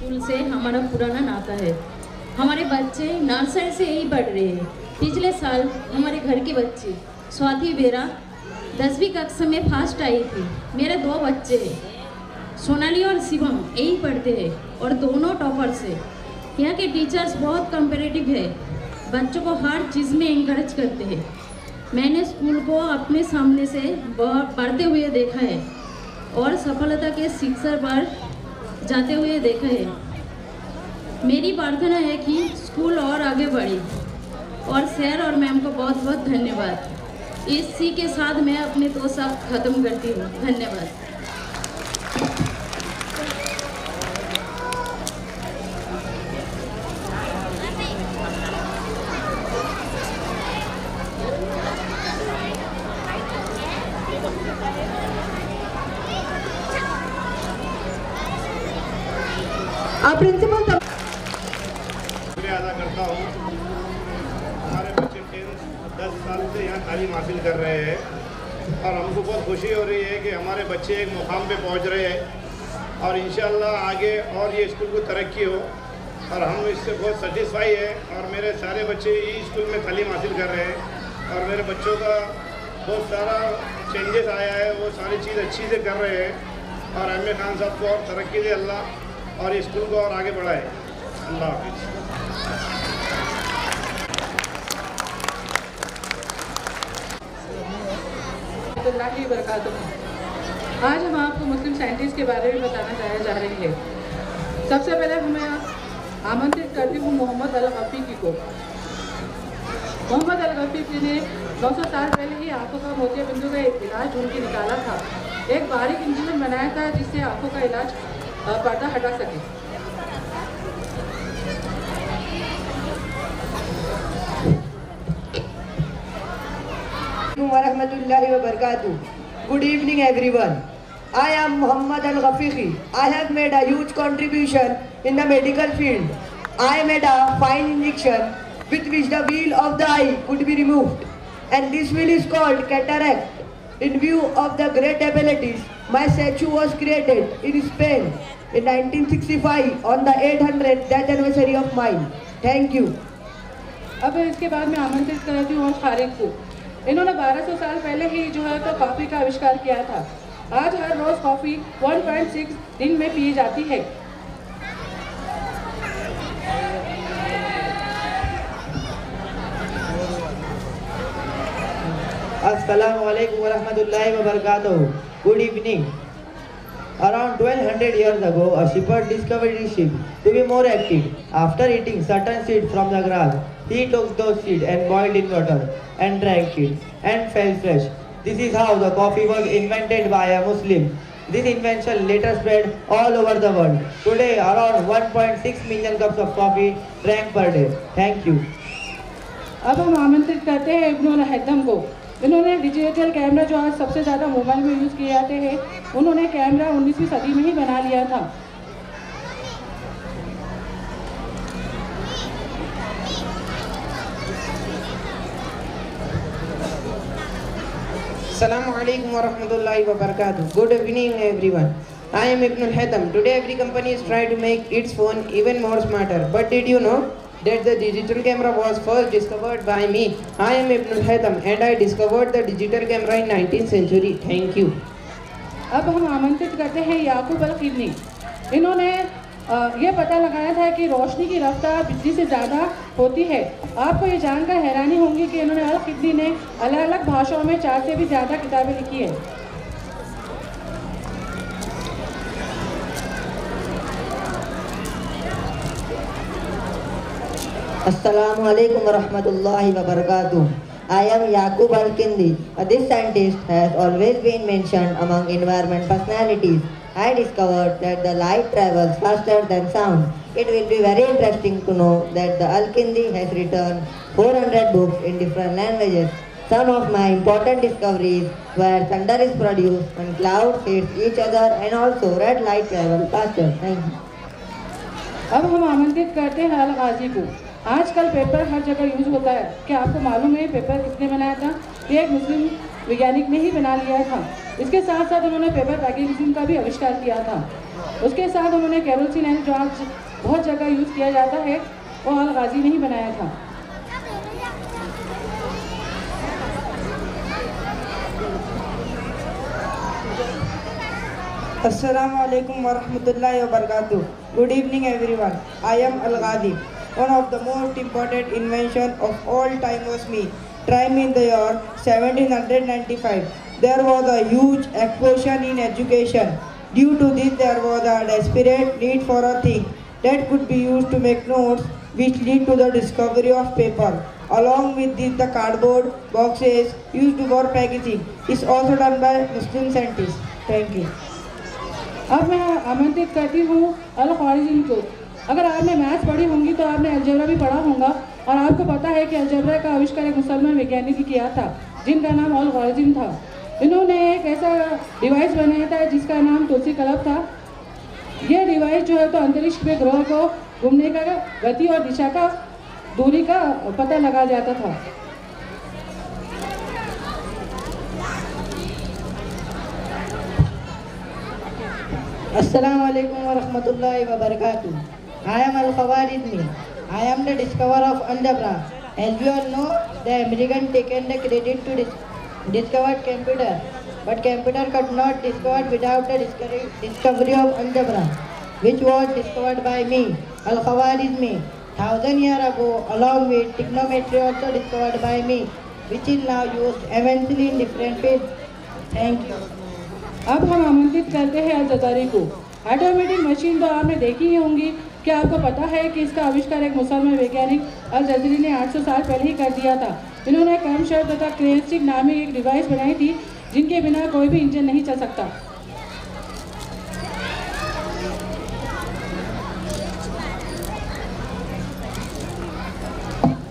School से हमारा पुराना नाता है। हमारे बच्चे नर्सरी से यही पढ़ रहे हैं। पिछले साल हमारे घर की बच्ची स्वाति बेरा 10वीं कक्षा में फर्स्ट आई थी। मेरे 2 बच्चे हैं, सोनाली और शिवम, यही पढ़ते हैं और दोनों टॉपर्स हैं। यहाँ के टीचर्स बहुत कम्पेरेटिव है, बच्चों को हर चीज़ में इंकरेज करते हैं। मैंने स्कूल को अपने सामने से बढ़ते हुए देखा है और सफलता के शिखर पर जाते हुए देखा है। मेरी प्रार्थना है कि स्कूल और आगे बढ़े। और सर और मैम को बहुत बहुत धन्यवाद। इसी के साथ मैं अपने 2 शब्द खत्म करती हूँ। धन्यवाद। प्रिंसिपल शुक्रिया अदा करता हूँ। हमारे बच्चे 10 साल से यहाँ तालीम हासिल कर रहे हैं और हमको बहुत खुशी हो रही है कि हमारे बच्चे एक मुकाम पे पहुँच रहे हैं और इंशाअल्लाह आगे और ये स्कूल को तरक्की हो और हम इससे बहुत सेटिस्फाई है। और मेरे सारे बच्चे इस स्कूल में तालीम हासिल कर रहे हैं और मेरे बच्चों का बहुत सारा चेंजेस आया है, वो सारी चीज़ अच्छी से कर रहे हैं। और एम ए खान साहब को और तरक्की दे अल्लाह और इस स्कूल को और आगे बढ़ाए। अल्लाह हाफिज़। आज हम आपको मुस्लिम साइंटिस्ट के बारे में बताना जा रहे हैं। सबसे पहले मैं आमंत्रित करती हूँ मोहम्मद अल-गफ़ीकी को। मोहम्मद अल-गफ़ीकी ने 900 साल पहले ही आंखों का मोतिया बिंदु का इलाज ढूंढ के निकाला था। एक बारीक इंस्ट्रूमेंट बनाया था जिससे आंखों का इलाज पर्दा हटा सके। Warahmatullahi wabarakatuh. Good evening everyone. I am Muhammad Al-Ghafiqi. I have made a huge contribution in the medical field. I made a fine injection with which the wheel of the eye could be removed, and this wheel is called cataract. In view of the great abilities, my statue was created in Spain in 1965 on the 800th death anniversary of mine. Thank you. अब इसके बाद मैं आमंत्रित करती हूँ खारिक को। इन्होंने 1200 साल पहले ही जो है तो कॉफ़ी का आविष्कार किया था। आज हर रोज़ कॉफ़ी 1.6 दिन में पी जाती है। Assalamu alaikum wa rahmatullahi wa barakatuh. Good evening. Around 1200 years ago, a shepherd discovered his sheep to be more active. After eating certain seeds from the grass, he took those seeds and boiled in water and drank it and felt fresh. This is how the coffee was invented by a Muslim. This invention later spread all over the world. Today, around 1.6 million cups of coffee drank per day. Thank you. अब हम आमंत्रित करते हैं इब्न हैदम को। इन्होंने digital camera जो आज सबसे ज़्यादा मोबाइल में यूज़ किए जाते हैं, उन्होंने कैमरा 19वीं सदी में ही बना लिया था। Assalamu alaikum wa rahmatullahi wa barakatuh. Good evening everyone. I am Ibn Haytham. Today every company is trying to make its phone even more smarter. But did you know that the digital camera was first discovered by me? I am Ibn Haytham and I discovered the digital camera in 19th century. Thank you. अब हम आमंत्रित करते हैं याकूब अल-किदनी। इन्होंने ये पता लगाया था कि रोशनी की रफ्तार बिजली से ज़्यादा होती है। आपको ये जानकर हैरानी होगी कि इन्होंने अल-किदनी ने अलग अलग भाषाओं में 4 से भी ज़्यादा किताबें लिखी है। Assalamu alaikum wa rahmatullahi wa barakatuh. I am Yaqub Al-Kindi. This scientist has always been mentioned among environment personalities. I discovered that the light travels faster than sound. It will be very interesting to know that the Al-Kindi has written 400 books in different languages. Some of my important discoveries were thunder is produced when clouds hit each other and also red light travels faster. Thank you. अब हम आमंत्रित करते हैं अल-गाजी को। आजकल paper हर जगह use होता है। क्या आपको मालूम है पेपर किसने बनाया था? ये एक मुस्लिम वैज्ञानिक ने ही बना लिया था। इसके साथ साथ उन्होंने पेपर पैकेजिंग का भी आविष्कार किया था। उसके साथ उन्होंने केरोसिन एंड जो आज बहुत जगह यूज़ किया जाता है वो अल गाजी ने ही बनाया था। Assalamu alaikum wa rahmatullahi wa barakatuh. Good evening everyone. I am Al-Ghazi. One of the most important invention of all time was me. Time in the year 1795. There was a huge explosion in education. Due to this there was a desperate need for a thing that could be used to make notes, which lead to the discovery of paper. Along with this the cardboard boxes used for packaging is also done by Muslim scientists. Thank you. अब मैं आमंत्रित करती हूँ अल ख्वारिज़म को। अगर आपने maths पढ़ी होंगी तो आपने अलजेब्रा भी पढ़ा होगा और आपको पता है कि अलजेब्रा का आविष्कार एक मुसलमान वैज्ञानिक ने किया था जिनका नाम अल ख्वारिज़म था। इन्होंने एक ऐसा डिवाइस बनाया था जिसका नाम तुलसी कलब था। यह डिवाइस जो है तो अंतरिक्ष में ग्रह को घूमने का गति और दिशा का दूरी का पता लगा जाता था। Assalamu alaikum wa rahmatullahi wa barakatuh. I am Al-Khawarizmi. I am the discoverer of algebra. As we all know, the American taken the credit to discovered computer, but computer could not discovered without the discovery of algebra, which was discovered by me, Al-Khawarizmi. 1000 years ago, along with trigonometry also discovered by me, which is now used eventually in different fields. Thank you. अब हम आमंत्रित करते हैं अल-जज़ारी को। Automatic machine तो आपने देखी ही होंगी। क्या आपको पता है कि इसका आविष्कार एक मुसलमान वैज्ञानिक अल-जज़ारी ने 800 साल पहले ही कर दिया था। इन्होंने कम शब्द तथा क्रेनस्टिक नामी एक डिवाइस बनाई थी जिनके बिना कोई भी इंजन नहीं चल सकता।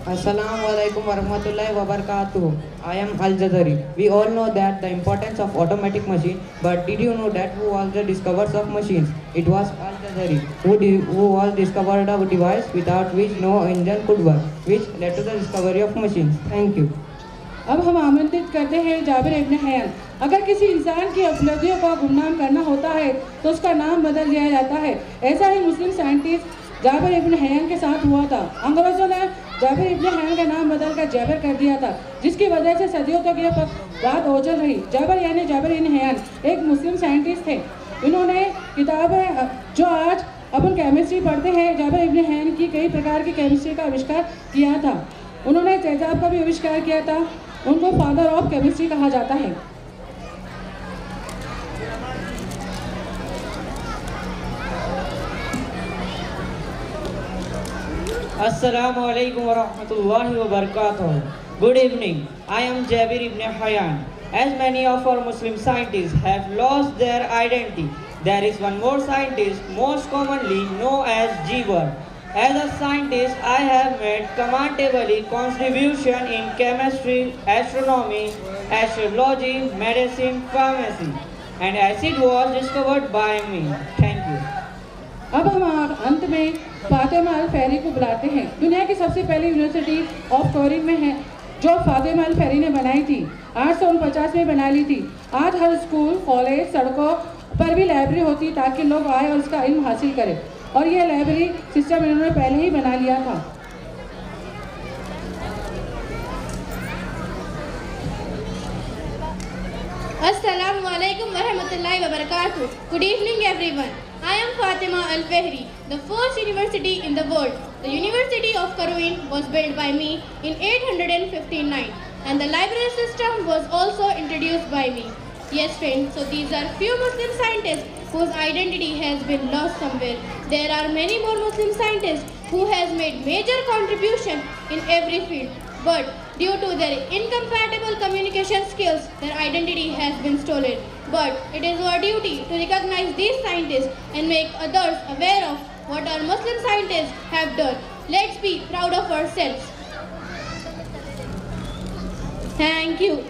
Assalamu alaikum wa rahmatullahi wa barakatuh. I am Al-Jazari. We all know that the importance of automatic machine, but did you know that who was the discoverer of machines? It was Al-Jazari who was discovered a device without which no engine could work, which led to the discovery of machines. Thank you. अब हम आमंत्रित करते हैं जाबिर इब्न Hayyan. अगर किसी इंसान की उपलब्धियों का गुमनाम करना होता है तो उसका नाम बदल दिया जाता है। ऐसा ही मुस्लिम साइंटिस्ट जाबिर इब्न हयान के साथ हुआ था। अंग्रेजों ने जाबिर इब्न हयान का नाम बदलकर जाबिर कर दिया था, जिसकी वजह से सदियों तक यह बात ओझल रही। जाबिर यानी जाबिर इब्न हयान एक मुस्लिम साइंटिस्ट थे। इन्होंने किताबें जो आज अपन केमिस्ट्री पढ़ते हैं, जाबिर इब्न हयान की कई प्रकार की केमिस्ट्री का आविष्कार किया था। उन्होंने तेजाब का भी आविष्कार किया था। उनको फादर ऑफ केमिस्ट्री कहा जाता है। Assalamu alaikum wa rahmatullahi wa barakatuh. Good evening. I am Jabir ibn Hayyan. As many of our Muslim scientists have lost their identity, there is one more scientist most commonly known as Jeevar. As a scientist, I have made commendable contribution in chemistry, astronomy, astrology, medicine, pharmacy, and acid was discovered by me. Thank you. अब हम अंत में फातिमा अल फेरी को बुलाते हैं। दुनिया की सबसे पहली यूनिवर्सिटी ऑफ टोरिन में है जो फातिमा अल फेरी ने बनाई थी। 849 में बना ली थी। आज हर स्कूल, कॉलेज, सड़कों पर भी लाइब्रेरी होती ताकि लोग आए और उसका इल्म हासिल करें, और यह लाइब्रेरी सिस्टम इन्होंने पहले ही बना लिया था। Assalamu alaikum wa rahmatullahi wa barakatuh. Good evening everyone. I am Fatima Al-Fehri, the first university in the world. The University of Karuin was built by me in 859 and the library system was also introduced by me. Yes friends, so these are few Muslim scientists whose identity has been lost somewhere. There are many more Muslim scientists who has made major contribution in every field. But due to their incompatible communication skills, their identity has been stolen. But it is our duty to recognize these scientists and make others aware of what our Muslim scientists have done. Let's be proud of ourselves. Thank you.